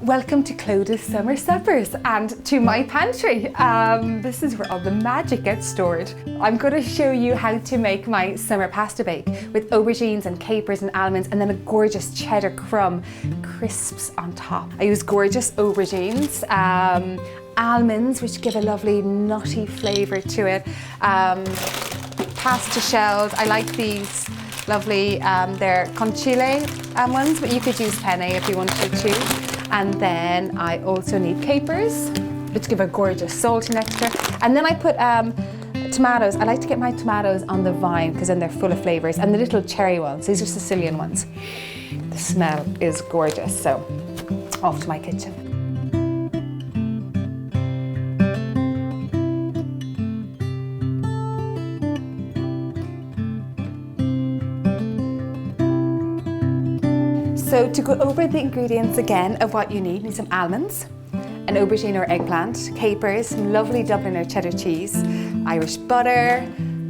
Welcome to Clodagh's Summer Suppers and to my pantry. This is where all the magic gets stored. I'm going to show you how to make my summer pasta bake with aubergines and capers and almonds and then a gorgeous cheddar crumb crisps on top. I use gorgeous aubergines, almonds which give a lovely nutty flavour to it, pasta shells. I like these lovely, they're conchiglie ones, but you could use penne if you wanted to. And then I also need capers, which give a gorgeous salty texture. And then I put tomatoes. I like to get my tomatoes on the vine because then they're full of flavours. And the little cherry ones, these are Sicilian ones. The smell is gorgeous, so off to my kitchen. So to go over the ingredients again of what you need some almonds, an aubergine or eggplant, capers, some lovely Dubliner cheddar cheese, Irish butter,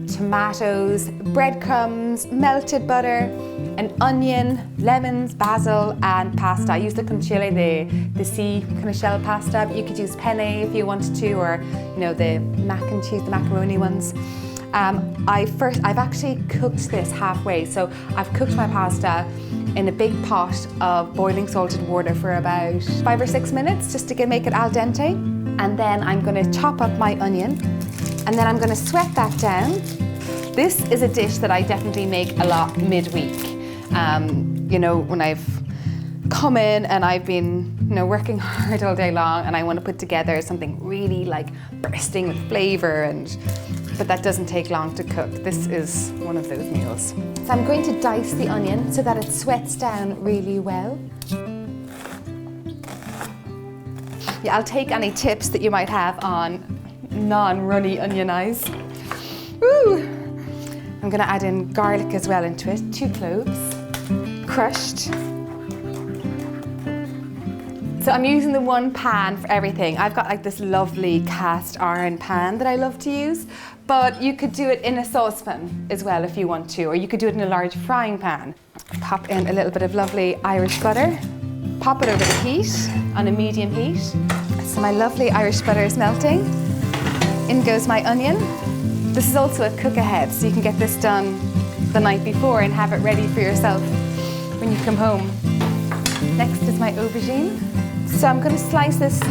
tomatoes, breadcrumbs, melted butter, an onion, lemons, basil and pasta. I use the conchiglie, the sea kind of shell pasta, but you could use penne if you wanted to, or the mac and cheese, the macaroni ones. I've actually cooked this halfway, so I've cooked my pasta in a big pot of boiling salted water for about 5 or 6 minutes just to make it al dente. And then I'm going to chop up my onion and then I'm going to sweat that down. This is a dish that I definitely make a lot midweek. When I've come in and I've been working hard all day long and I want to put together something really bursting with flavour, but that doesn't take long to cook. This is one of those meals. So I'm going to dice the onion so that it sweats down really well. Yeah, I'll take any tips that you might have on non-runny onion eyes. Woo! I'm going to add in garlic as well into it, 2 cloves, crushed. So I'm using the one pan for everything. I've got this lovely cast iron pan that I love to use, but you could do it in a saucepan as well if you want to, or you could do it in a large frying pan. Pop in a little bit of lovely Irish butter, pop it over the heat on a medium heat. So my lovely Irish butter is melting. In goes my onion. This is also a cook ahead, so you can get this done the night before and have it ready for yourself when you come home. Next is my aubergine. So I'm going to slice this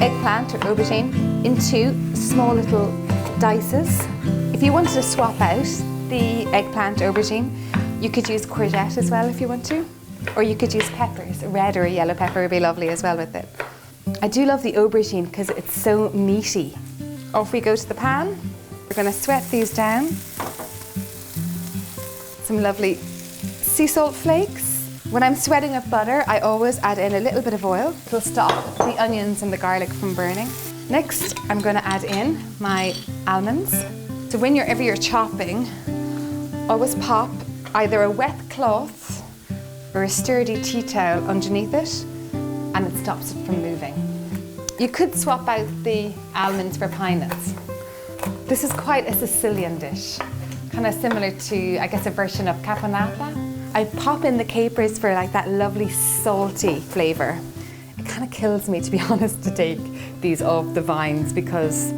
eggplant or aubergine into small little dices. If you wanted to swap out the eggplant aubergine, you could use courgette as well if you want to, or you could use peppers. A red or a yellow pepper would be lovely as well with it. I do love the aubergine because it's so meaty. Off we go to the pan. We're going to sweat these down. Some lovely sea salt flakes. When I'm sweating with butter, I always add in a little bit of oil to stop the onions and the garlic from burning. Next, I'm going to add in my almonds. So whenever you're chopping, always pop either a wet cloth or a sturdy tea towel underneath it, and it stops it from moving. You could swap out the almonds for pine nuts. This is quite a Sicilian dish, kind of similar to, I guess, a version of caponata. I pop in the capers for that lovely salty flavour. It kind of kills me, to be honest, to take these off the vines because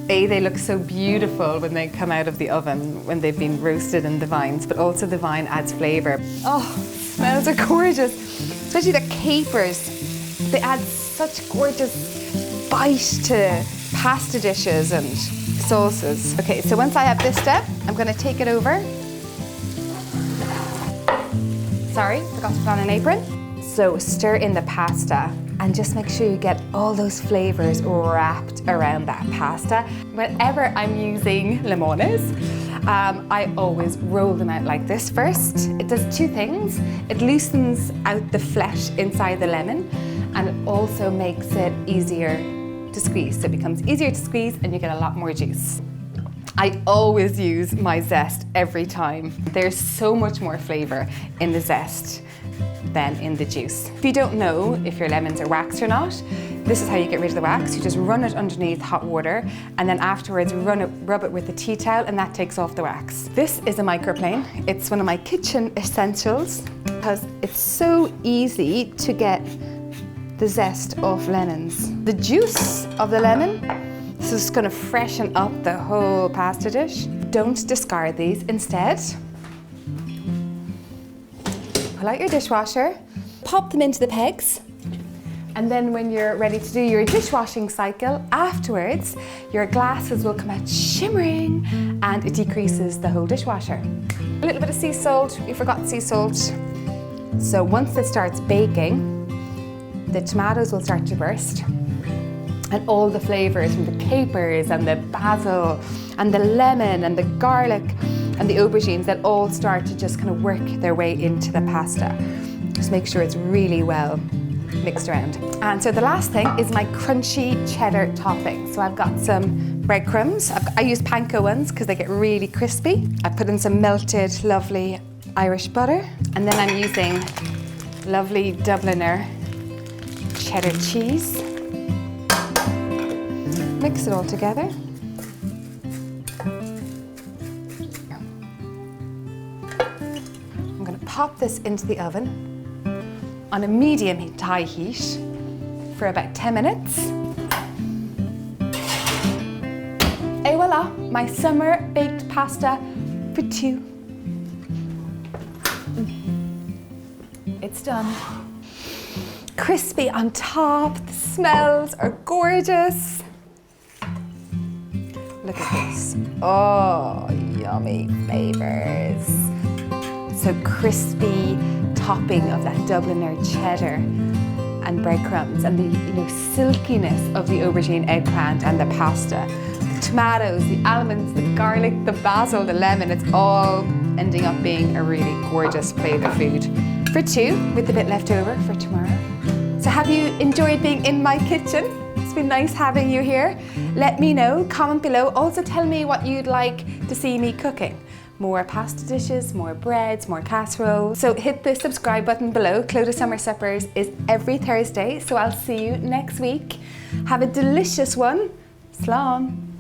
they look so beautiful when they come out of the oven, when they've been roasted in the vines, but also the vine adds flavour. Oh, smells are gorgeous. Especially the capers. They add such gorgeous bite to pasta dishes and sauces. Okay, so once I have this step, I'm going to take it over. Sorry, forgot to put on an apron. So stir in the pasta and just make sure you get all those flavours wrapped around that pasta. Whenever I'm using limones, I always roll them out like this first. It does 2 things. It loosens out the flesh inside the lemon, and it also makes it easier to squeeze. So it becomes easier to squeeze and you get a lot more juice. I always use my zest every time. There's so much more flavour in the zest than in the juice. If you don't know if your lemons are waxed or not, this is how you get rid of the wax. You just run it underneath hot water and then afterwards rub it with a tea towel and that takes off the wax. This is a microplane. It's one of my kitchen essentials because it's so easy to get the zest of lemons. The juice of the lemon, this is going to freshen up the whole pasta dish. Don't discard these. Instead, pull out your dishwasher, pop them into the pegs, and then when you're ready to do your dishwashing cycle, afterwards, your glasses will come out shimmering and it decreases the whole dishwasher. A little bit of sea salt, we forgot sea salt. So once it starts baking, the tomatoes will start to burst and all the flavors from the capers and the basil and the lemon and the garlic and the aubergines, that all start to just kind of work their way into the pasta. Just make sure it's really well mixed around. And so the last thing is my crunchy cheddar topping. So I've got some breadcrumbs. I use panko ones because they get really crispy. I put in some melted, lovely Irish butter. And then I'm using lovely Dubliner cheddar cheese. Mix it all together. I'm going to pop this into the oven on a medium to high heat for about 10 minutes. Et voila, my summer baked pasta for 2. It's done. Crispy on top, the smells are gorgeous. Look at this. Oh, yummy flavors. So crispy topping of that Dubliner cheddar and breadcrumbs, and the silkiness of the aubergine, eggplant and the pasta. The tomatoes, the almonds, the garlic, the basil, the lemon, it's all ending up being a really gorgeous plate of food. For 2, with a bit left over for tomorrow. So have you enjoyed being in my kitchen? It's been nice having you here. Let me know, comment below. Also tell me what you'd like to see me cooking. More pasta dishes, more breads, more casserole. So hit the subscribe button below. Clodagh Summer Suppers is every Thursday, so I'll see you next week. Have a delicious one. Slán.